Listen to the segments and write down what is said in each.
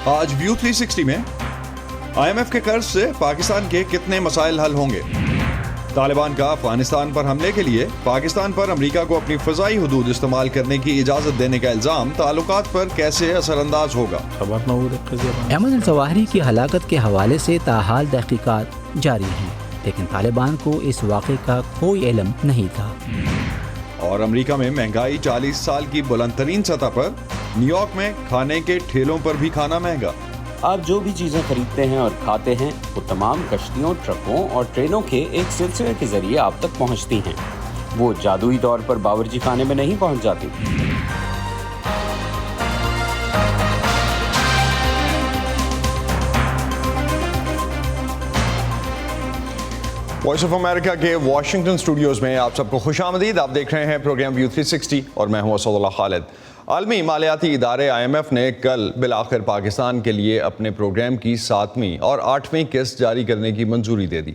آج ویو 360 میں IMF کے قرض سے پاکستان کے کتنے مسائل حل ہوں گے؟ طالبان کا افغانستان پر حملے کے لیے پاکستان پر امریکہ کو اپنی فضائی حدود استعمال کرنے کی اجازت دینے کا الزام تعلقات پر کیسے اثر انداز ہوگا؟ احمد الظواہری کی ہلاکت کے حوالے سے تاحال تحقیقات جاری ہیں، لیکن طالبان کو اس واقعے کا کوئی علم نہیں تھا۔ اور امریکہ میں مہنگائی 40 سال کی بلند ترین سطح پر، نیو یارک میں کھانے کے ٹھیلوں پر بھی کھانا مہنگا۔ آپ جو بھی چیزیں خریدتے ہیں اور کھاتے ہیں وہ تمام کشتیوں، ٹرکوں اور ٹرینوں کے ایک سلسلے کے ذریعے آپ تک پہنچتی ہیں، وہ جادوئی طور پر باورچی خانے میں نہیں پہنچ جاتی۔ وائس آف امریکہ کے واشنگٹن اسٹوڈیوز میں آپ سب کو خوش آمدید۔ آپ دیکھ رہے ہیں پروگرام ویو 360 اور میں ہوں اسد اللہ خالد۔ عالمی مالیاتی ادارے IMF نے کل بالآخر پاکستان کے لیے اپنے پروگرام کی 7ویں اور 8ویں قسط جاری کرنے کی منظوری دے دی۔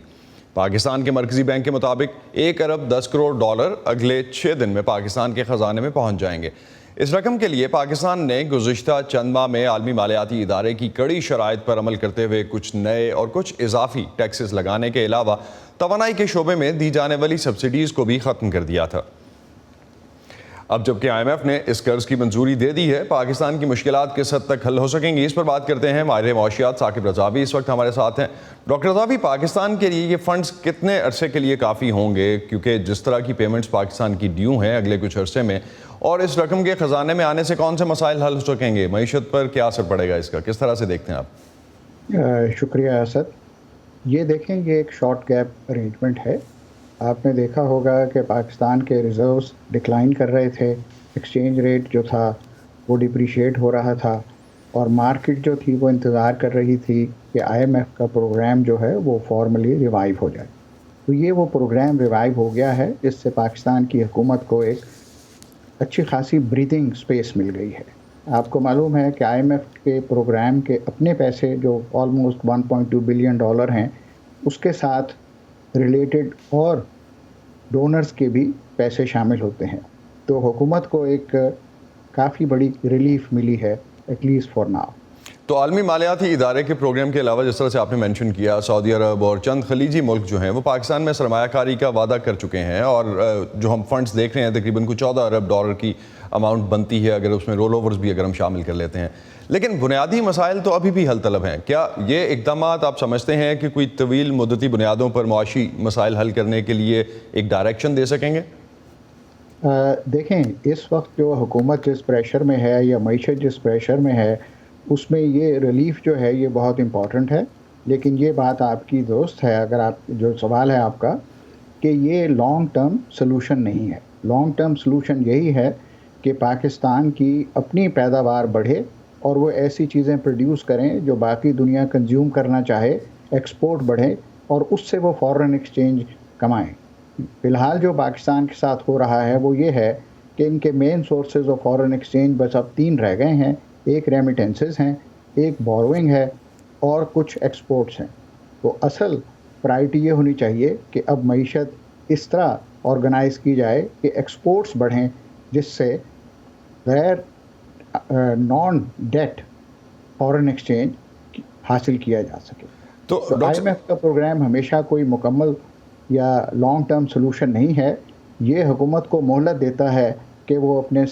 پاکستان کے مرکزی بینک کے مطابق 1 ارب 10 کروڑ ڈالر اگلے 6 دن میں پاکستان کے خزانے میں پہنچ جائیں گے۔ اس رقم کے لیے پاکستان نے گزشتہ چند ماہ میں عالمی مالیاتی ادارے کی کڑی شرائط پر عمل کرتے ہوئے کچھ نئے اور کچھ اضافی ٹیکسز لگانے کے علاوہ توانائی کے شعبے میں دی جانے والی سبسڈیز کو بھی ختم کر دیا تھا۔ اب جبکہ IMF نے اس قرض کی منظوری دے دی ہے، پاکستان کی مشکلات کس حد تک حل ہو سکیں گی، اس پر بات کرتے ہیں ماہر معاشیات ثاقب رضاوی اس وقت ہمارے ساتھ ہیں۔ ڈاکٹر رضاوی، پاکستان کے لیے یہ فنڈز کتنے عرصے کے لیے کافی ہوں گے؟ کیونکہ جس طرح کی پیمنٹس پاکستان کی ڈیو ہیں اگلے کچھ عرصے میں، اور اس رقم کے خزانے میں آنے سے کون سے مسائل حل ہو سکیں گے؟ معیشت پر کیا اثر پڑے گا اس کا؟ کس طرح سے دیکھتے ہیں آپ؟ شکریہ اسد۔ یہ دیکھیں، یہ ایک شارٹ گیپ ارینجمنٹ ہے۔ آپ نے دیکھا ہوگا کہ پاکستان کے ریزروز ڈکلائن کر رہے تھے، ایکسچینج ریٹ جو تھا وہ ڈپریشیٹ ہو رہا تھا، اور مارکیٹ جو تھی وہ انتظار کر رہی تھی کہ IMF کا پروگرام جو ہے وہ فارملی ریوائیو ہو جائے۔ تو یہ وہ پروگرام ریوائیو ہو گیا ہے، جس سے پاکستان کی حکومت کو ایک اچھی خاصی بریتھنگ سپیس مل گئی ہے۔ آپ کو معلوم ہے کہ IMF کے پروگرام کے اپنے پیسے جو آلموسٹ 1.2 بلین ڈالر ہیں، اس کے ساتھ ریلیٹڈ اور ڈونرز کے بھی پیسے شامل ہوتے ہیں۔ تو حکومت کو ایک کافی بڑی ریلیف ملی ہے، ایٹ لیسٹ فار ناؤ۔ تو عالمی مالیاتی ادارے کے پروگرام کے علاوہ جس طرح سے آپ نے مینشن کیا، سعودی عرب اور چند خلیجی ملک جو ہیں وہ پاکستان میں سرمایہ کاری کا وعدہ کر چکے ہیں، اور جو ہم فنڈز دیکھ رہے ہیں تقریباً کچھ 14 ارب ڈالر کی اماؤنٹ بنتی ہے، اگر اس میں رول اوورز بھی اگر ہم شامل کر لیتے ہیں۔ لیکن بنیادی مسائل تو ابھی بھی حل طلب ہیں۔ کیا یہ اقدامات آپ سمجھتے ہیں کہ کوئی طویل مدتی بنیادوں پر معاشی مسائل حل کرنے کے لیے ایک ڈائریکشن دے سکیں گے؟ دیکھیں، اس وقت جو حکومت جس پریشر میں ہے یا معیشت جس پریشر میں ہے، اس میں یہ ریلیف جو ہے یہ بہت امپورٹنٹ ہے۔ لیکن یہ بات آپ کی درست ہے، اگر آپ جو سوال ہے آپ کا، کہ یہ لانگ ٹرم سلوشن نہیں ہے۔ لانگ ٹرم سلوشن یہی ہے کہ پاکستان کی اپنی پیداوار بڑھے اور وہ ایسی چیزیں پروڈیوس کریں جو باقی دنیا کنزیوم کرنا چاہے، ایکسپورٹ بڑھے اور اس سے وہ فارن ایکسچینج کمائیں۔ فی الحال جو پاکستان کے ساتھ ہو رہا ہے وہ یہ ہے کہ ان کے main sources of foreign exchange بس اب 3 رہ گئے ہیں۔ ایک ریمیٹنسز ہیں، ایک بوروئنگ ہے، اور کچھ ایکسپورٹس ہیں۔ تو اصل پرائرٹی یہ ہونی چاہیے کہ اب معیشت اس طرح آرگنائز کی جائے کہ ایکسپورٹس بڑھیں، جس سے غیر نان ڈیٹ فارن ایکسچینج حاصل کیا جا سکے۔ تو IMF کا پروگرام ہمیشہ کوئی مکمل یا لانگ ٹرم سلوشن نہیں ہے۔ یہ حکومت کو مہلت دیتا ہے کہ وہ اپنے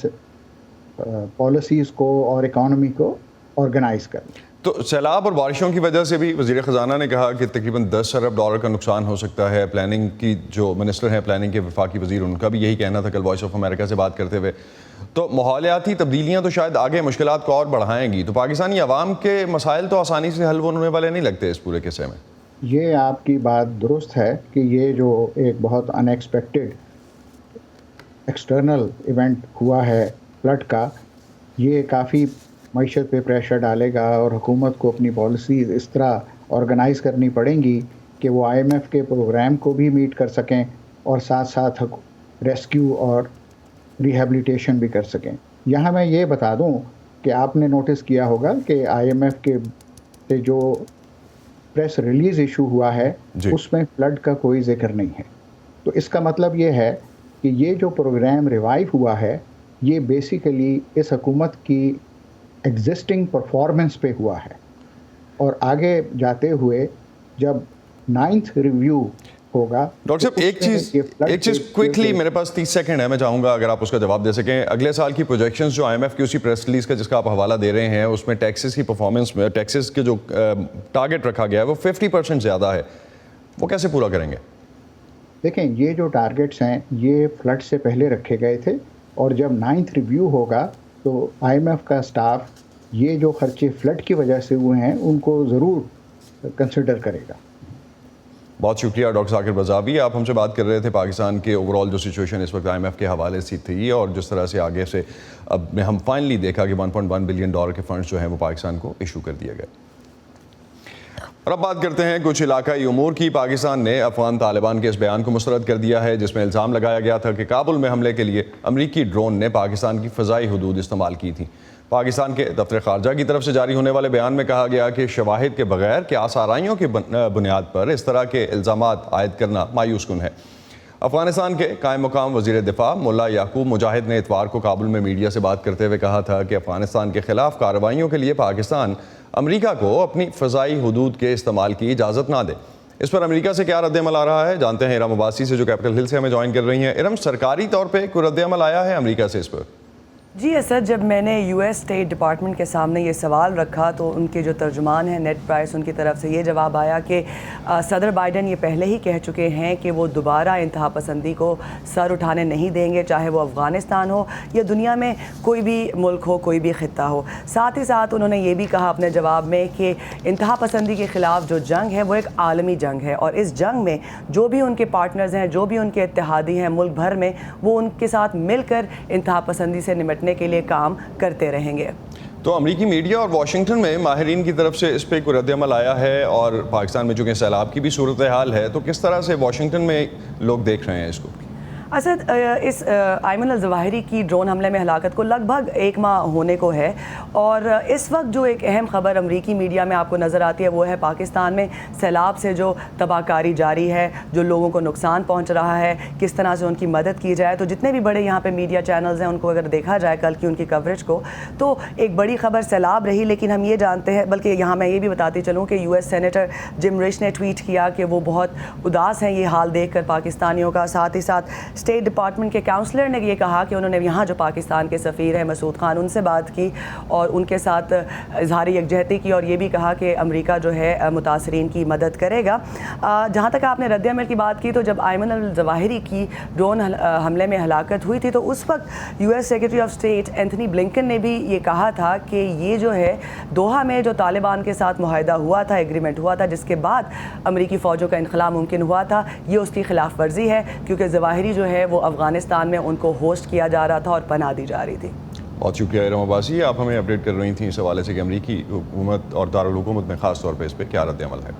پالیسیز کو اور اکانومی کو آرگنائز کریں۔ تو سیلاب اور بارشوں کی وجہ سے بھی وزیر خزانہ نے کہا کہ تقریباً 10 ارب ڈالر کا نقصان ہو سکتا ہے۔ پلاننگ کی جو منسٹر ہیں، پلاننگ کے وفاقی وزیر، ان کا بھی یہی کہنا تھا کل وائس آف امریکہ سے بات کرتے ہوئے۔ تو ماحولیاتی تبدیلیاں تو شاید آگے مشکلات کو اور بڑھائیں گی، تو پاکستانی عوام کے مسائل تو آسانی سے حل ہونے والے نہیں لگتے اس پورے قصے میں۔ یہ آپ کی بات درست ہے کہ یہ جو ایک بہت ان ایکسپیکٹڈ ایکسٹرنل ایونٹ ہوا ہے فلڈ کا، یہ کافی معیشت پہ پریشر ڈالے گا، اور حکومت کو اپنی پالیسیز اس طرح آرگنائز کرنی پڑیں گی کہ وہ IMF کے پروگرام کو بھی میٹ کر سکیں اور ساتھ ساتھ ریسکیو اور ریہیبلیٹیشن بھی کر سکیں۔ یہاں میں یہ بتا دوں کہ آپ نے نوٹس کیا ہوگا کہ IMF کے سے جو پریس ریلیز ایشو ہوا ہے اس میں فلڈ کا کوئی ذکر نہیں ہے۔ تو اس کا مطلب یہ ہے کہ یہ جو پروگرام ریوائیو ہوا ہے، یہ بیسیکلی اس حکومت کی ایگزسٹنگ پرفارمنس پہ ہوا ہے، اور آگے جاتے ہوئے جب 9th ریویو ہوگا. ڈاکٹر صاحب ایک چیز کوئکلی، میرے پاس 30 سیکنڈ ہے، میں چاہوں گا اگر آپ اس کا جواب دے سکیں. اگلے سال کی پروجیکشنز جو IMF کی اسی پریس ریلیز کا جس کا آپ حوالہ دے رہے ہیں، اس میں ٹیکسز کی پرفارمنس میں ٹیکسز کے جو ٹارگٹ رکھا گیا ہے وہ 50% زیادہ ہے، وہ کیسے پورا کریں گے؟ دیکھیں یہ جو ٹارگٹس ہیں یہ فلڈ سے پہلے رکھے گئے تھے، اور جب 9th ریویو ہوگا تو IMF کا سٹاف یہ جو خرچے فلڈ کی وجہ سے ہوئے ہیں ان کو ضرور کنسیڈر کرے گا. بہت شکریہ ڈاکٹر ذاکر بزاوی. آپ ہم سے بات کر رہے تھے پاکستان کے اوور آل جو سچویشن اس وقت IMF کے حوالے سے تھی، اور جس طرح سے آگے سے اب ہم فائنلی دیکھا کہ $1.1 بلین کے فنڈز جو ہیں وہ پاکستان کو ایشو کر دیے گئے. اور اب بات کرتے ہیں کچھ علاقائی امور کی. پاکستان نے افغان طالبان کے اس بیان کو مسترد کر دیا ہے جس میں الزام لگایا گیا تھا کہ کابل میں حملے کے لیے امریکی ڈرون نے پاکستان کی فضائی حدود استعمال کی تھی. پاکستان کے دفتر خارجہ کی طرف سے جاری ہونے والے بیان میں کہا گیا کہ شواہد کے بغیر قیاس آرائیوں کی بنیاد پر اس طرح کے الزامات عائد کرنا مایوس کن ہے. افغانستان کے قائم مقام وزیر دفاع ملا یعقوب مجاہد نے اتوار کو کابل میں میڈیا سے بات کرتے ہوئے کہا تھا کہ افغانستان کے خلاف کارروائیوں کے لیے پاکستان امریکہ کو اپنی فضائی حدود کے استعمال کی اجازت نہ دے. اس پر امریکہ سے کیا رد عمل آ رہا ہے جانتے ہیں ارم عباسی سے جو کیپٹل ہل سے ہمیں جوائن کر رہی ہیں. ارم، سرکاری طور پہ کوئی رد عمل آیا ہے امریکہ سے اس پر؟ جی اسد، جب میں نے US اسٹیٹ ڈپارٹمنٹ کے سامنے یہ سوال رکھا تو ان کے جو ترجمان ہیں نیڈ پرائس، ان کی طرف سے یہ جواب آیا کہ صدر بائیڈن یہ پہلے ہی کہہ چکے ہیں کہ وہ دوبارہ انتہا پسندی کو سر اٹھانے نہیں دیں گے، چاہے وہ افغانستان ہو یا دنیا میں کوئی بھی ملک ہو، کوئی بھی خطہ ہو. ساتھ ہی ساتھ انہوں نے یہ بھی کہا اپنے جواب میں کہ انتہا پسندی کے خلاف جو جنگ ہے وہ ایک عالمی جنگ ہے، اور اس جنگ میں جو بھی ان کے پارٹنرز ہیں، جو بھی ان کے اتحادی ہیں ملک بھر میں، وہ ان کے ساتھ مل کر انتہا پسندی سے نمٹنے کے لیے کام کرتے رہیں گے. تو امریکی میڈیا اور واشنگٹن میں ماہرین کی طرف سے اس پہ کوئی رد عمل آیا ہے؟ اور پاکستان میں چونکہ سیلاب کی بھی صورتحال ہے تو کس طرح سے واشنگٹن میں لوگ دیکھ رہے ہیں اس کو؟ اسد، اس ایمن الظواہری کی ڈرون حملے میں ہلاکت کو لگ بھگ 1 ماہ ہونے کو ہے، اور اس وقت جو ایک اہم خبر امریکی میڈیا میں آپ کو نظر آتی ہے وہ ہے پاکستان میں سیلاب سے جو تباہ کاری جاری ہے، جو لوگوں کو نقصان پہنچ رہا ہے، کس طرح سے ان کی مدد کی جائے. تو جتنے بھی بڑے یہاں پہ میڈیا چینلز ہیں ان کو اگر دیکھا جائے کل کی ان کی کوریج کو، تو ایک بڑی خبر سیلاب رہی. لیکن ہم یہ جانتے ہیں، بلکہ یہاں میں یہ بھی بتاتی چلوں کہ US سینیٹر جم رچ نے ٹویٹ کیا کہ وہ بہت اداس ہیں یہ حال دیکھ کر پاکستانیوں کا. ساتھ ہی ساتھ اسٹیٹ ڈپارٹمنٹ کے کاؤنسلر نے یہ کہا کہ انہوں نے یہاں جو پاکستان کے سفیر ہیں مسعود خان، ان سے بات کی اور ان کے ساتھ اظہار یکجہتی کی، اور یہ بھی کہا کہ امریکہ جو ہے متاثرین کی مدد کرے گا. جہاں تک آپ نے رد عمل کی بات کی، تو جب ایمن الظواہری کی ڈرون حملے میں ہلاکت ہوئی تھی تو اس وقت US secretary of state Anthony Blinken نے بھی یہ کہا تھا کہ یہ جو ہے دوحہ میں جو طالبان کے ساتھ معاہدہ ہوا تھا، ایگریمنٹ ہوا تھا، جس کے بعد امریکی فوجوں کا انخلاء ممکن ہوا تھا، یہ اس کی خلاف ورزی ہے، کیونکہ ظواہری جو ہے وہ افغانستان میں ان کو ہوسٹ کیا جا رہا تھا اور پناہ دی جا رہی تھی. بہت شکریہ ارم عباسی. آپ ہمیں اپڈیٹ کر رہی تھیں اس حوالے سے کہ امریکی حکومت اور دارالحکومت میں خاص طور پہ اس پہ کیا رد عمل ہے.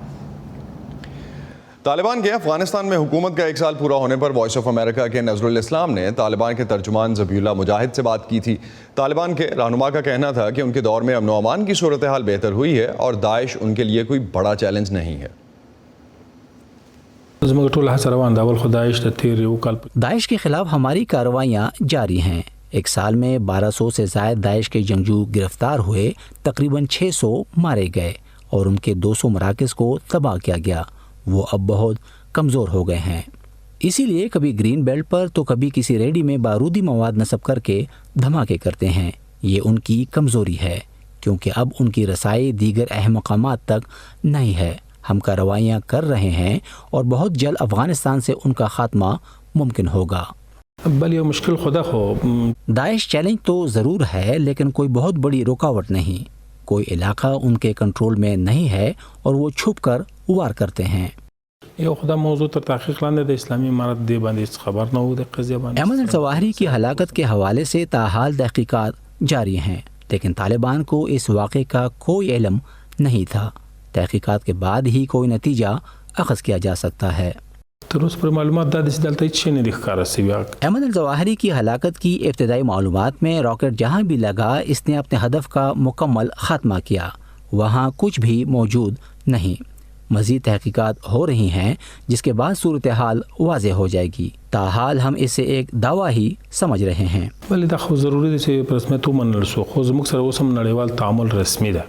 طالبان کے افغانستان میں حکومت کا 1 سال پورا ہونے پر وائس آف امریکہ کے نظر الاسلام نے طالبان کے ترجمان ذبیح اللہ مجاہد سے بات کی تھی. طالبان کے رہنما کا کہنا تھا کہ ان کے دور میں امن و امان کی صورتحال بہتر ہوئی ہے اور داعش ان کے لیے کوئی بڑا چیلنج نہیں ہے. داعش کے خلاف ہماری کارروائیاں جاری ہیں. 1 سال میں 1200 سے زائد داعش کے جنگجو گرفتار ہوئے، تقریباً 600 مارے گئے اور ان کے 200 مراکز کو تباہ کیا گیا. وہ اب بہت کمزور ہو گئے ہیں، اسی لیے کبھی گرین بیلٹ پر تو کبھی کسی ریڈی میں بارودی مواد نصب کر کے دھماکے کرتے ہیں. یہ ان کی کمزوری ہے کیونکہ اب ان کی رسائی دیگر اہم مقامات تک نہیں ہے. ہم کارروائیاں کر رہے ہیں اور بہت جلد افغانستان سے ان کا خاتمہ ممکن ہوگا. بل یہ مشکل خدا ہو. داعش چیلنج تو ضرور ہے لیکن کوئی بہت بڑی رکاوٹ نہیں. کوئی علاقہ ان کے کنٹرول میں نہیں ہے اور وہ چھپ کر وار کرتے ہیں. یہ خدا موضوع تر تحقیق لاندے د اسلامی امارت دی باندې خبر نہ ہو د قضیہ باندې. ایمن الظواہری کی ہلاکت کے حوالے سے تاحال تحقیقات جاری ہیں لیکن طالبان کو اس واقعے کا کوئی علم نہیں تھا. تحقیقات کے بعد ہی کوئی نتیجہ اخذ کیا جا سکتا ہے. ایمن الظواہری کی ہلاکت کی ابتدائی معلومات میں راکٹ جہاں بھی لگا اس نے اپنے ہدف کا مکمل خاتمہ کیا. وہاں کچھ بھی موجود نہیں. مزید تحقیقات ہو رہی ہیں جس کے بعد صورتحال واضح ہو جائے گی. تاحال ہم اسے ایک دعویٰ ہی سمجھ رہے ہیں. ولې دا خو ضروري دی چې په رسمیت ومنل شو، خو زموږ سره اوس هم نړیوال تعامل رسمي ده.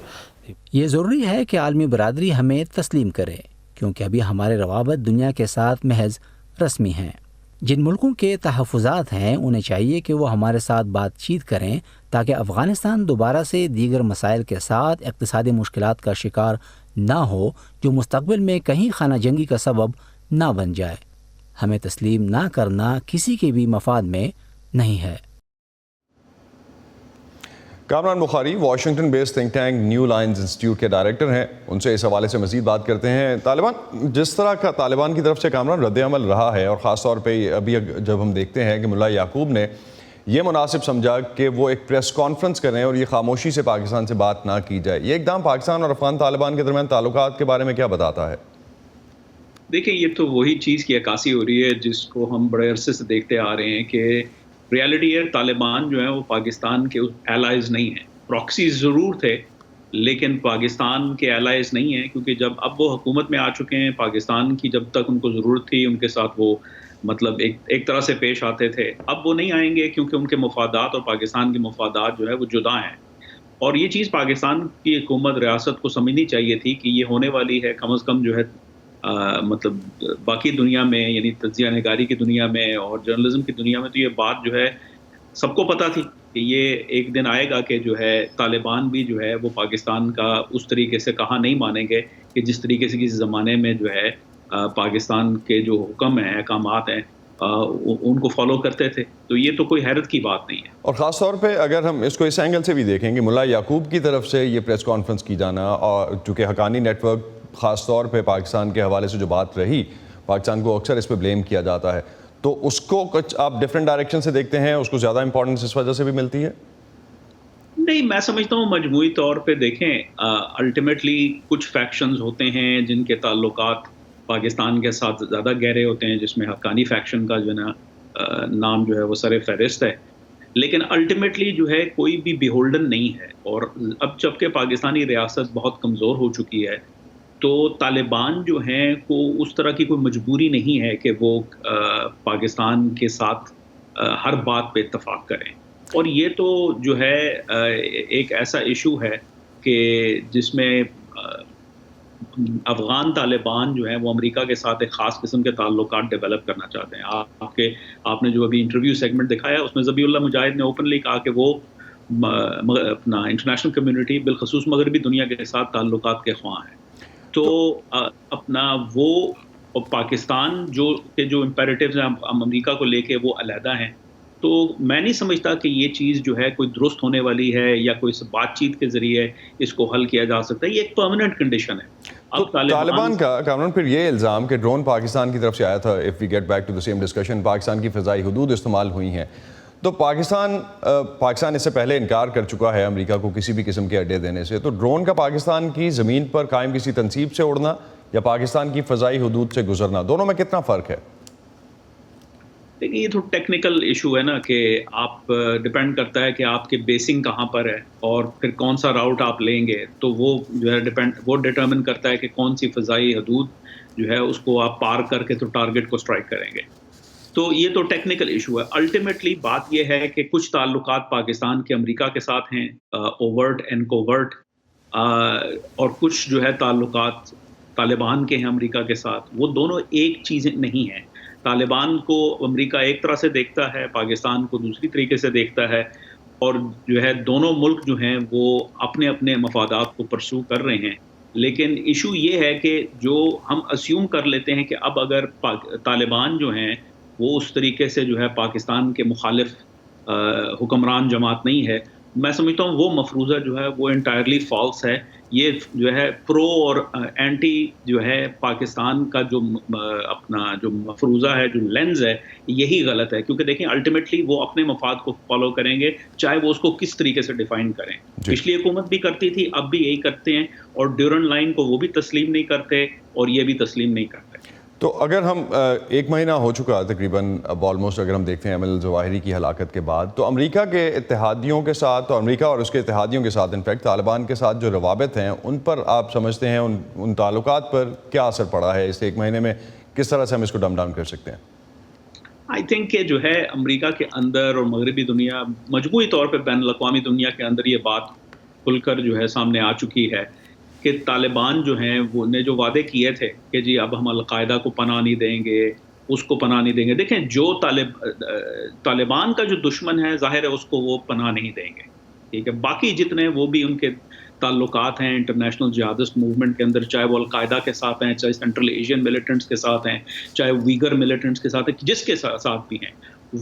یہ ضروری ہے کہ عالمی برادری ہمیں تسلیم کرے کیونکہ ابھی ہمارے روابط دنیا کے ساتھ محض رسمی ہیں. جن ملکوں کے تحفظات ہیں انہیں چاہیے کہ وہ ہمارے ساتھ بات چیت کریں تاکہ افغانستان دوبارہ سے دیگر مسائل کے ساتھ اقتصادی مشکلات کا شکار نہ ہو جو مستقبل میں کہیں خانہ جنگی کا سبب نہ بن جائے. ہمیں تسلیم نہ کرنا کسی کے بھی مفاد میں نہیں ہے. Kamran Bukhari Washington based think tank New Lines Institute کے ڈائریکٹر ہیں، ان سے اس حوالے سے مزید بات کرتے ہیں. طالبان جس طرح کا طالبان کی طرف سے کامران رد عمل رہا ہے، اور خاص طور پہ ابھی جب ہم دیکھتے ہیں کہ ملا یعقوب نے یہ مناسب سمجھا کہ وہ ایک پریس کانفرنس کریں اور یہ خاموشی سے پاکستان سے بات نہ کی جائے، یہ اقدام پاکستان اور افغان طالبان کے درمیان تعلقات کے بارے میں کیا بتاتا ہے؟ دیکھیں، یہ تو وہی چیز کی عکاسی ہو رہی ہے جس کو ہم بڑے عرصے سے دیکھتے آ رہے ہیں کہ ریالٹی ہے طالبان جو ہیں وہ پاکستان کے ایلائز نہیں ہیں. پراکسیز ضرور تھے لیکن پاکستان کے ایلائز نہیں ہیں، کیونکہ جب اب وہ حکومت میں آ چکے ہیں، پاکستان کی جب تک ان کو ضرورت تھی ان کے ساتھ وہ مطلب ایک طرح سے پیش آتے تھے. اب وہ نہیں آئیں گے کیونکہ ان کے مفادات اور پاکستان کے مفادات جو ہے وہ جدا ہیں. اور یہ چیز پاکستان کی حکومت ریاست کو سمجھنی چاہیے تھی کہ یہ ہونے والی ہے. کم از کم جو ہے مطلب باقی دنیا میں یعنی تجزیہ نگاری کی دنیا میں اور جرنلزم کی دنیا میں تو یہ بات جو ہے سب کو پتہ تھی کہ یہ ایک دن آئے گا کہ جو ہے طالبان بھی جو ہے وہ پاکستان کا اس طریقے سے کہا نہیں مانیں گے کہ جس طریقے سے کسی زمانے میں جو ہے پاکستان کے جو حکم ہیں احکامات ہیں ان کو فالو کرتے تھے. تو یہ تو کوئی حیرت کی بات نہیں ہے. اور خاص طور پہ اگر ہم اس کو اس اینگل سے بھی دیکھیں کہ ملا یعقوب کی طرف سے یہ پریس کانفرنس کی جانا، اور چونکہ حقانی نیٹ ورک خاص طور پہ پاکستان کے حوالے سے جو بات رہی، پاکستان کو اکثر اس پہ بلیم کیا جاتا ہے، تو اس کو کچھ آپ ڈفرینٹ ڈائریکشن سے دیکھتے ہیں، اس کو زیادہ امپورٹنس اس وجہ سے بھی ملتی ہے؟ نہیں، میں سمجھتا ہوں مجموعی طور پہ دیکھیں الٹیمیٹلی کچھ فیکشنز ہوتے ہیں جن کے تعلقات پاکستان کے ساتھ زیادہ گہرے ہوتے ہیں، جس میں حقانی فیکشن کا جو ہے نا نام جو ہے وہ سر فہرست ہے. لیکن الٹیمیٹلی جو ہے کوئی بھی بیہولڈن نہیں ہے. اور اب جب کہ پاکستانی ریاست بہت کمزور ہو چکی ہے تو طالبان جو ہیں کو اس طرح کی کوئی مجبوری نہیں ہے کہ وہ پاکستان کے ساتھ ہر بات پہ اتفاق کریں. اور یہ تو جو ہے ایک ایسا ایشو ہے کہ جس میں افغان طالبان جو ہیں وہ امریکہ کے ساتھ ایک خاص قسم کے تعلقات ڈیولپ کرنا چاہتے ہیں. آپ نے جو ابھی انٹرویو سیگمنٹ دکھایا اس میں ذبیح اللہ مجاہد نے اوپنلی کہا کہ وہ اپنا انٹرنیشنل کمیونٹی بالخصوص مغربی دنیا کے ساتھ تعلقات کے خواہاں ہیں. تو اپنا وہ پاکستان جو امپیریٹیوز ہیں امریکہ کو لے کے وہ علیحدہ ہیں. تو میں نہیں سمجھتا کہ یہ چیز جو ہے کوئی درست ہونے والی ہے یا کوئی بات چیت کے ذریعے اس کو حل کیا جا سکتا ہے. یہ ایک پرماننٹ کنڈیشن ہے. اب طالبان کا کامران پھر یہ الزام کہ ڈرون پاکستان کی طرف سے آیا تھا، if we get back to the same discussion, Pakistan کی فضائی حدود استعمال ہوئی ہیں، تو پاکستان اس سے پہلے انکار کر چکا ہے امریکہ کو کسی بھی قسم کے اڈے دینے سے. تو ڈرون کا پاکستان کی زمین پر قائم کسی تنصیب سے اڑنا یا پاکستان کی فضائی حدود سے گزرنا، دونوں میں کتنا فرق ہے؟ دیکھیے یہ تو ٹیکنیکل ایشو ہے نا کہ آپ ڈپینڈ کرتا ہے کہ آپ کے بیسنگ کہاں پر ہے اور پھر کون سا راؤٹ آپ لیں گے. تو وہ جو ہے وہ ڈٹرمن کرتا ہے کہ کون سی فضائی حدود جو ہے اس کو آپ پار کر کے تو ٹارگٹ کو اسٹرائک کریں گے. تو یہ تو ٹیکنیکل ایشو ہے. الٹیمیٹلی بات یہ ہے کہ کچھ تعلقات پاکستان کے امریکہ کے ساتھ ہیں اوورٹ اینڈ کوورٹ، اور کچھ جو ہے تعلقات طالبان کے ہیں امریکہ کے ساتھ. وہ دونوں ایک چیزیں نہیں ہیں. طالبان کو امریکہ ایک طرح سے دیکھتا ہے، پاکستان کو دوسری طریقے سے دیکھتا ہے، اور جو ہے دونوں ملک جو ہیں وہ اپنے اپنے مفادات کو پرسو کر رہے ہیں. لیکن ایشو یہ ہے کہ جو ہم اسیوم کر لیتے ہیں کہ اب اگر طالبان جو ہیں وہ اس طریقے سے جو ہے پاکستان کے مخالف حکمران جماعت نہیں ہے، میں سمجھتا ہوں وہ مفروضہ جو ہے وہ انٹائرلی فالس ہے. یہ جو ہے پرو اور اینٹی جو ہے پاکستان کا جو اپنا جو مفروضہ ہے، جو لینز ہے، یہی غلط ہے. کیونکہ دیکھیں الٹیمیٹلی وہ اپنے مفاد کو فالو کریں گے چاہے وہ اس کو کس طریقے سے ڈیفائن کریں. پچھلی حکومت بھی کرتی تھی، اب بھی یہی کرتے ہیں، اور ڈیورنڈ لائن کو وہ بھی تسلیم نہیں کرتے اور یہ بھی تسلیم نہیں کرتے. تو اگر ہم ایک مہینہ ہو چکا تقریباً اب آلموسٹ، اگر ہم دیکھتے ہیں ایمن الظواہری کی ہلاکت کے بعد، تو امریکہ کے اتحادیوں کے ساتھ، تو امریکہ اور اس کے اتحادیوں کے ساتھ انفیکٹ طالبان کے ساتھ جو روابط ہیں ان پر آپ سمجھتے ہیں ان تعلقات پر کیا اثر پڑا ہے اس ایک مہینے میں؟ کس طرح سے ہم اس کو ڈم ڈاؤن کر سکتے ہیں؟ آئی تھنک کہ جو ہے امریکہ کے اندر اور مغربی دنیا، مجموعی طور پہ بین الاقوامی دنیا کے اندر یہ بات کھل کر جو ہے سامنے آ چکی ہے کہ طالبان جو ہیں وہ نے جو وعدے کیے تھے کہ جی اب ہم القاعدہ کو پناہ نہیں دیں گے، اس کو پناہ نہیں دیں گے. دیکھیں جو طالبان کا جو دشمن ہے ظاہر ہے اس کو وہ پناہ نہیں دیں گے، ٹھیک ہے. باقی جتنے وہ بھی ان کے تعلقات ہیں انٹرنیشنل جہادسٹ موومنٹ کے اندر، چاہے وہ القاعدہ کے ساتھ ہیں، چاہے سینٹرل ایشین ملیٹنٹس کے ساتھ ہیں، چاہے ویگر ملیٹنٹس کے ساتھ ہیں، جس کے ساتھ بھی ہیں،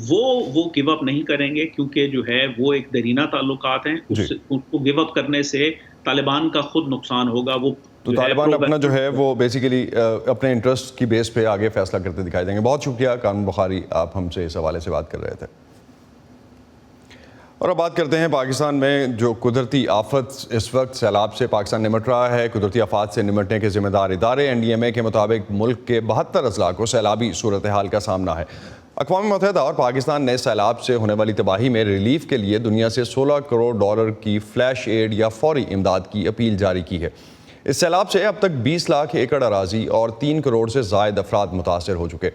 وہ گیو اپ نہیں کریں گے، کیونکہ جو ہے وہ ایک دیرینہ تعلقات ہیں. اس کو گیو اپ کرنے سے طالبان کا خود نقصان ہوگا. وہ تو طالبان اپنا جو ہے وہ بیسیکلی اپنے انٹرسٹ کی بیس پہ آگے فیصلہ کرتے دکھائی دیں گے. بہت شکریہ کامران بخاری، آپ ہم سے اس حوالے سے بات کر رہے تھے. اور اب بات کرتے ہیں پاکستان میں جو قدرتی آفت اس وقت سیلاب سے پاکستان نمٹ رہا ہے. قدرتی آفات سے نمٹنے کے ذمہ دار ادارے NDMA کے مطابق ملک کے 72 اضلاع کو سیلابی صورتحال کا سامنا ہے. اقوام متحدہ اور پاکستان نے سیلاب سے ہونے والی تباہی میں ریلیف کے لیے دنیا سے $16 کروڑ کی فلیش ایڈ یا فوری امداد کی اپیل جاری کی ہے. اس سیلاب سے اب تک 20 لاکھ ایکڑ اراضی اور 3 کروڑ سے زائد افراد متاثر ہو چکے.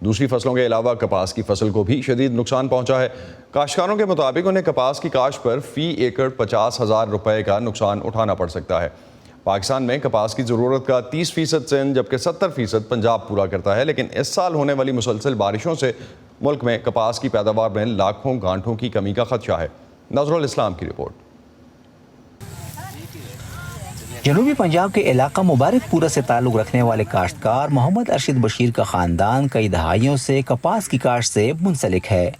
دوسری فصلوں کے علاوہ کپاس کی فصل کو بھی شدید نقصان پہنچا ہے. کاشتکاروں کے مطابق انہیں کپاس کی کاشت پر فی ایکڑ 50,000 روپے کا نقصان اٹھانا پڑ سکتا ہے. پاکستان میں کپاس کی ضرورت کا 30% سندھ جبکہ 70% پنجاب پورا کرتا ہے، لیکن اس سال ہونے والی مسلسل بارشوں سے ملک میں کپاس کی پیداوار میں لاکھوں گانٹھوں کی کمی کا خدشہ ہے. نظر الاسلام کی رپورٹ. جنوبی پنجاب کے علاقہ مبارک پورہ سے تعلق رکھنے والے کاشتکار محمد ارشد بشیر کا خاندان کئی دہائیوں سے کپاس کی کاشت سے منسلک ہے.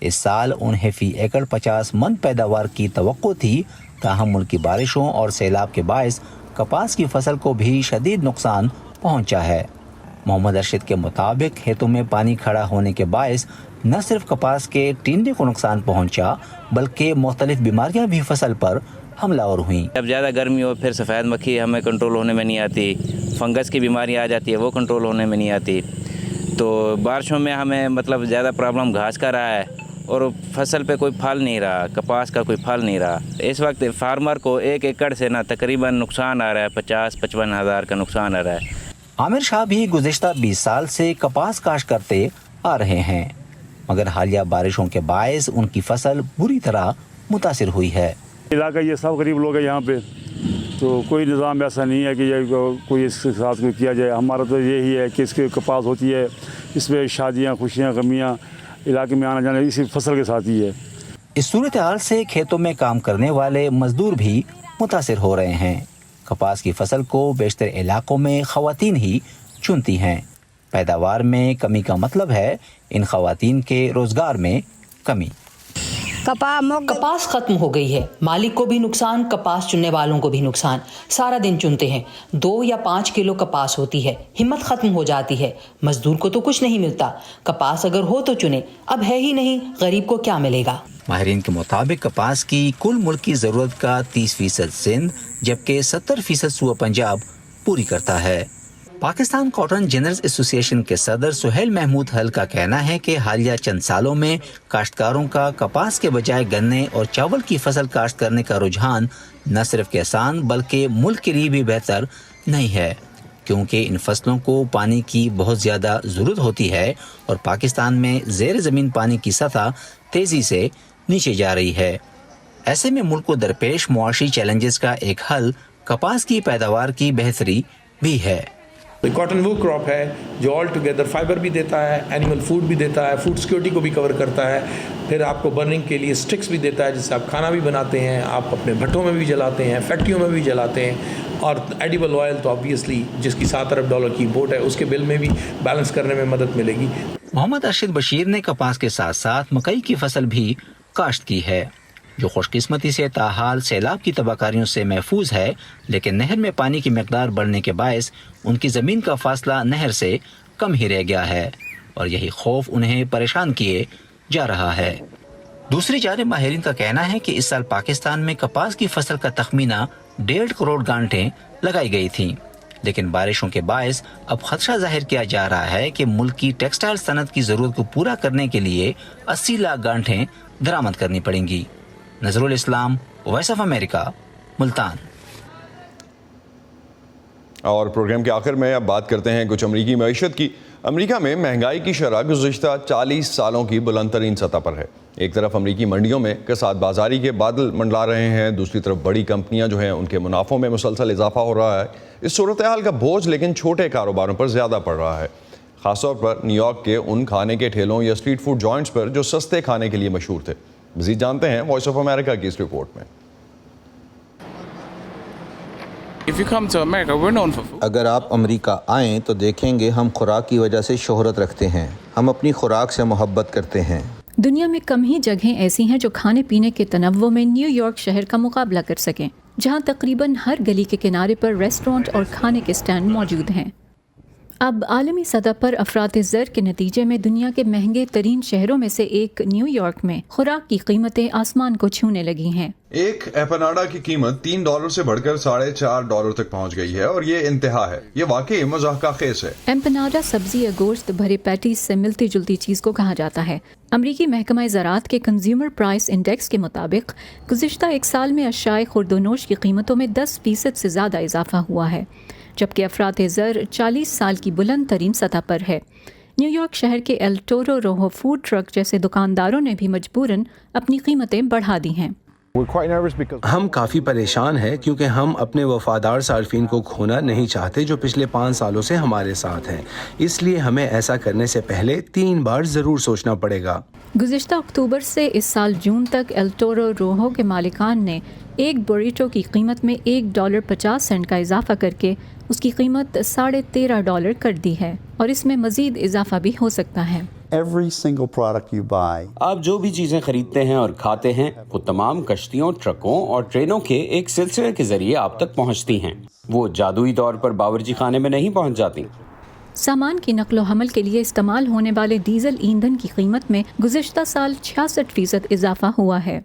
اس سال انہیں فی ایکڑ 50 من پیداوار کی توقع تھی، تاہم ملکی بارشوں اور سیلاب کے باعث کپاس کی فصل کو بھی شدید نقصان پہنچا ہے. محمد ارشد کے مطابق کھیتوں میں پانی کھڑا ہونے کے باعث نہ صرف کپاس کے ٹینڈے کو نقصان پہنچا بلکہ مختلف بیماریاں بھی فصل پر حملہ آور ہوئیں. جب زیادہ گرمی ہو پھر سفید مکھی ہمیں کنٹرول ہونے میں نہیں آتی، فنگس کی بیماری آ جاتی ہے وہ کنٹرول ہونے میں نہیں آتی. تو بارشوں میں ہمیں مطلب زیادہ پرابلم گھاس کا رہا ہے اور فصل پہ کوئی پھل نہیں رہا، کپاس کا کوئی پھل نہیں رہا. اس وقت فارمر کو 1 ایکڑ سے نہ تقریباً نقصان آ رہا ہے، 50-55 ہزار کا نقصان آ رہا ہے. عامر شاہ بھی گزشتہ 20 سال سے کپاس کاشت کرتے آ رہے ہیں، مگر حالیہ بارشوں کے باعث ان کی فصل بری طرح متاثر ہوئی ہے. علاقہ یہ سب غریب لوگ ہیں یہاں پہ، تو کوئی نظام ایسا نہیں ہے کہ یہ کوئی اس کے ساتھ کیا جائے. ہمارا تو یہی ہے کہ اس کے کپاس ہوتی ہے، اس میں شادیاں خوشیاں غمیاں علاقے میں آنا جانا اسی فصل کے ساتھ ہی ہے. اس صورتحال سے کھیتوں میں کام کرنے والے مزدور بھی متاثر ہو رہے ہیں. کپاس کی فصل کو بیشتر علاقوں میں خواتین ہی چنتی ہیں. پیداوار میں کمی کا مطلب ہے ان خواتین کے روزگار میں کمی. کپاس ختم ہو گئی ہے، مالک کو بھی نقصان، کپاس چننے والوں کو بھی نقصان. سارا دن چنتے ہیں، 2 یا 5 کلو کپاس ہوتی ہے، ہمت ختم ہو جاتی ہے. مزدور کو تو کچھ نہیں ملتا. کپاس اگر ہو تو چنے، اب ہے ہی نہیں، غریب کو کیا ملے گا. ماہرین کے مطابق کپاس کی کل ملکی ضرورت کا 30% سندھ جبکہ 70% صوبہ پنجاب پوری کرتا ہے. پاکستان کاٹن جنرلز ایسوسی ایشن کے صدر سہیل محمود حل کا کہنا ہے کہ حالیہ چند سالوں میں کاشتکاروں کا کپاس کے بجائے گنے اور چاول کی فصل کاشت کرنے کا رجحان نہ صرف کسان بلکہ ملک کے لیے بھی بہتر نہیں ہے، کیونکہ ان فصلوں کو پانی کی بہت زیادہ ضرورت ہوتی ہے اور پاکستان میں زیر زمین پانی کی سطح تیزی سے نیچے جا رہی ہے. ایسے میں ملک کو درپیش معاشی چیلنجز کا ایک حل کپاس کی پیداوار کی بہتری بھی ہے. کاٹن وہ کراپ ہے جو آل ٹوگیدر فائبر بھی دیتا ہے، اینیمل فوڈ بھی دیتا ہے، فوڈ سیکورٹی کو بھی کور کرتا ہے، پھر آپ کو برننگ کے لیے سٹکس بھی دیتا ہے جس سے آپ کھانا بھی بناتے ہیں، آپ اپنے بھٹوں میں بھی جلاتے ہیں، فیکٹریوں میں بھی جلاتے ہیں. اور ایڈیبل آئل تو آبویسلی جس کی $7 ارب کی امپورٹ ہے اس کے بل میں بھی بیلنس کرنے میں مدد ملے گی. محمد ارشد بشیر نے کپاس کے ساتھ ساتھ مکئی کی فصل بھی کاشت کی ہے جو خوش قسمتی سے تاحال سیلاب کی تباہ کاریوں سے محفوظ ہے، لیکن نہر میں پانی کی مقدار بڑھنے کے باعث ان کی زمین کا فاصلہ نہر سے کم ہی رہ گیا ہے اور یہی خوف انہیں پریشان کیے جا رہا ہے. دوسری جانب ماہرین کا کہنا ہے کہ اس سال پاکستان میں کپاس کی فصل کا تخمینہ 1.5 کروڑ گانٹھیں لگائی گئی تھیں، لیکن بارشوں کے باعث اب خدشہ ظاہر کیا جا رہا ہے کہ ملک کی ٹیکسٹائل صنعت کی ضرورت کو پورا کرنے کے لیے 80 لاکھ گانٹھیں درآمد کرنی پڑیں گی۔ نظر الاسلام، وائس آف امریکہ، ملتان۔ اور پروگرام کے آخر میں اب بات کرتے ہیں کچھ امریکی معیشت کی۔ امریکہ میں مہنگائی کی شرح گزشتہ 40 سالوں کی بلند ترین سطح پر ہے۔ ایک طرف امریکی منڈیوں میں کساد بازاری کے بادل منڈلا رہے ہیں، دوسری طرف بڑی کمپنیاں جو ہیں ان کے منافعوں میں مسلسل اضافہ ہو رہا ہے۔ اس صورتحال کا بوجھ لیکن چھوٹے کاروباروں پر زیادہ پڑ رہا ہے، خاص طور پر نیو یارک کے ان کھانے کے ٹھیلوں یا اسٹریٹ فوڈ جوائنٹس پر جو سستے کھانے کے لیے مشہور تھے۔ مزید جانتے ہیں وائس آف امریکہ کی اس رپورٹ میں۔ اگر آپ امریکہ آئیں تو دیکھیں گے ہم خوراک کی وجہ سے شہرت رکھتے ہیں، ہم اپنی خوراک سے محبت کرتے ہیں۔ دنیا میں کم ہی جگہیں ایسی ہیں جو کھانے پینے کے تنوع میں نیو یارک شہر کا مقابلہ کر سکیں، جہاں تقریباً ہر گلی کے کنارے پر ریسٹورانٹ اور کھانے کے سٹینڈ موجود ہیں۔ اب عالمی سطح پر افراط زر کے نتیجے میں دنیا کے مہنگے ترین شہروں میں سے ایک نیو یارک میں خوراک کی قیمتیں آسمان کو چھونے لگی ہیں۔ ایک ایپناڈا کی قیمت $3 سے بڑھ کر $4.5 تک پہنچ گئی ہے اور یہ انتہا ہے۔ یہ واقعی مضحکہ خیز ہے۔ ایمپناڈا سبزی یا گوشت بھرے پیٹیز سے ملتی جلتی چیز کو کہا جاتا ہے۔ امریکی محکمہ زراعت کے کنزیومر پرائس انڈیکس کے مطابق گزشتہ ایک سال میں اشیاء خوردونوش کی قیمتوں میں 10% سے زیادہ اضافہ ہوا ہے، جبکہ افراط زر 40 سال کی بلند ترین سطح پر ہے۔ نیو یارک شہر کے ایل ٹورو روہو فوڈ ٹرک جیسے دکانداروں نے بھی مجبوراً اپنی قیمتیں بڑھا دی ہیں۔ ہم کافی پریشان ہیں کیونکہ ہم اپنے وفادار صارفین کو کھونا نہیں چاہتے جو پچھلے 5 سالوں سے ہمارے ساتھ ہیں، اس لیے ہمیں ایسا کرنے سے پہلے 3 بار ضرور سوچنا پڑے گا۔ گزشتہ اکتوبر سے اس سال جون تک ایل ٹورو روہو کے مالکان نے ایک بوریٹو کی قیمت میں $1.50 کا اضافہ کر کے اس کی قیمت $13.5 کر دی ہے، اور اس میں مزید اضافہ بھی ہو سکتا ہے۔ آپ جو بھی چیزیں خریدتے ہیں اور کھاتے ہیں وہ تمام کشتیوں، ٹرکوں اور ٹرینوں کے ایک سلسلے کے ذریعے آپ تک پہنچتی ہیں۔ وہ جادوئی طور پر باورچی خانے میں نہیں پہنچ جاتی۔ سامان کی نقل و حمل کے لیے استعمال ہونے والے ڈیزل ایندھن کی قیمت میں گزشتہ سال 66% اضافہ ہوا ہے۔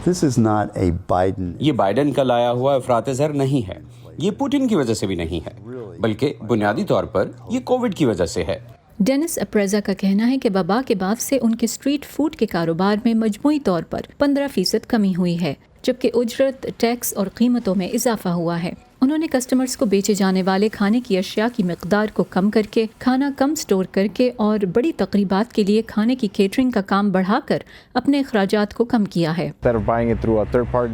یہ بائیڈن کا لایا ہوا افراط زر نہیں ہے، یہ پوٹن کی وجہ سے بھی نہیں ہے، بلکہ بنیادی طور پر یہ کووڈ کی وجہ سے ہے۔ ڈینس اپریزا کا کہنا ہے کہ وبا کے بعد سے ان کے اسٹریٹ فوڈ کے کاروبار میں مجموعی طور پر 15% کمی ہوئی ہے، جبکہ اجرت، ٹیکس اور قیمتوں میں اضافہ ہوا ہے۔ انہوں نے کسٹمرز کو بیچے جانے والے کھانے کی اشیاء کی مقدار کو کم کر کے، کھانا کم سٹور کر کے اور بڑی تقریبات کے لیے کھانے کی کیٹرنگ کا کام بڑھا کر اپنے اخراجات کو کم کیا ہے۔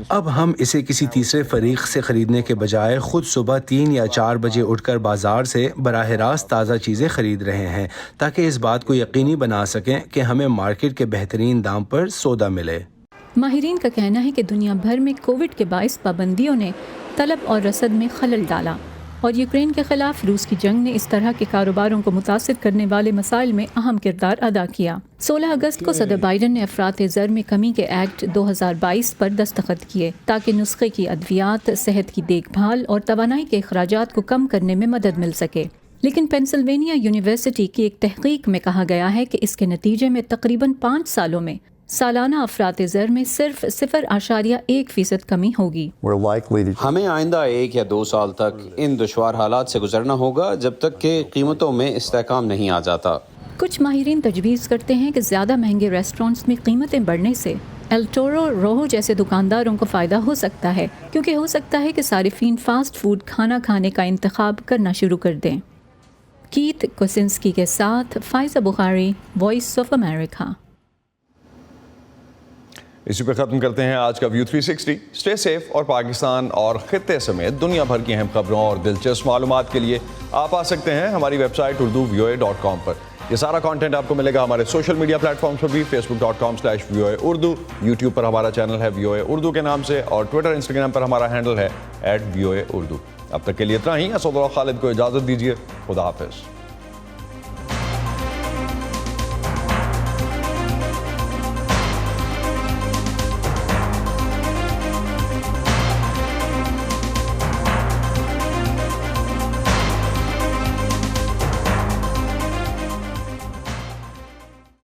اب ہم اسے کسی تیسرے فریق سے خریدنے کے بجائے خود صبح 3 یا 4 بجے اٹھ کر بازار سے براہ راست تازہ چیزیں خرید رہے ہیں تاکہ اس بات کو یقینی بنا سکیں کہ ہمیں مارکیٹ کے بہترین دام پر سودا ملے۔ ماہرین کا کہنا ہے کہ دنیا بھر میں کووڈ کے باعث پابندیوں نے طلب اور رسد میں خلل ڈالا، اور یوکرین کے خلاف روس کی جنگ نے اس طرح کے کاروباروں کو متاثر کرنے والے مسائل میں اہم کردار ادا کیا۔ 16 اگست کو صدر بائیڈن نے افراط زر میں کمی کے ایکٹ 2022 پر دستخط کیے تاکہ نسخے کی ادویات، صحت کی دیکھ بھال اور توانائی کے اخراجات کو کم کرنے میں مدد مل سکے۔ لیکن پینسلوینیا یونیورسٹی کی ایک تحقیق میں کہا گیا ہے کہ اس کے نتیجے میں تقریباً 5 سالوں میں سالانہ افراط زر میں صرف 0.1% کمی ہوگی۔ ہمیں آئندہ 1 یا 2 سال تک ان دشوار حالات سے گزرنا ہوگا جب تک کہ قیمتوں میں استحکام نہیں آ جاتا۔ کچھ ماہرین تجویز کرتے ہیں کہ زیادہ مہنگے ریسٹورانٹس میں قیمتیں بڑھنے سے ایل ٹورو روہو جیسے دکانداروں کو فائدہ ہو سکتا ہے، کیونکہ ہو سکتا ہے کہ صارفین فاسٹ فوڈ کھانا کھانے کا انتخاب کرنا شروع کر دیں۔ کیت کوسنسکی کے ساتھ فائزہ بخاری، وائس آف امریکہ۔ اسی پہ ختم کرتے ہیں آج کا ویو 360۔ اسٹے سیف اور پاکستان اور خطے سمیت دنیا بھر کی اہم خبروں اور دلچسپ معلومات کے لیے آپ آ سکتے ہیں ہماری ویب سائٹ urduvoa.com پر۔ یہ سارا کانٹینٹ آپ کو ملے گا ہمارے سوشل میڈیا پلیٹ فارمز پر بھی، facebook.com/VOA Urdu، یوٹیوب پر ہمارا چینل ہے VOA Urdu کے نام سے، اور ٹویٹر انسٹاگرام پر ہمارا ہینڈل ہے @VOA Urdu۔ اب تک کے لیے اتنا ہی۔ اسد اللہ خالد کو اجازت دیجیے، خدا حافظ۔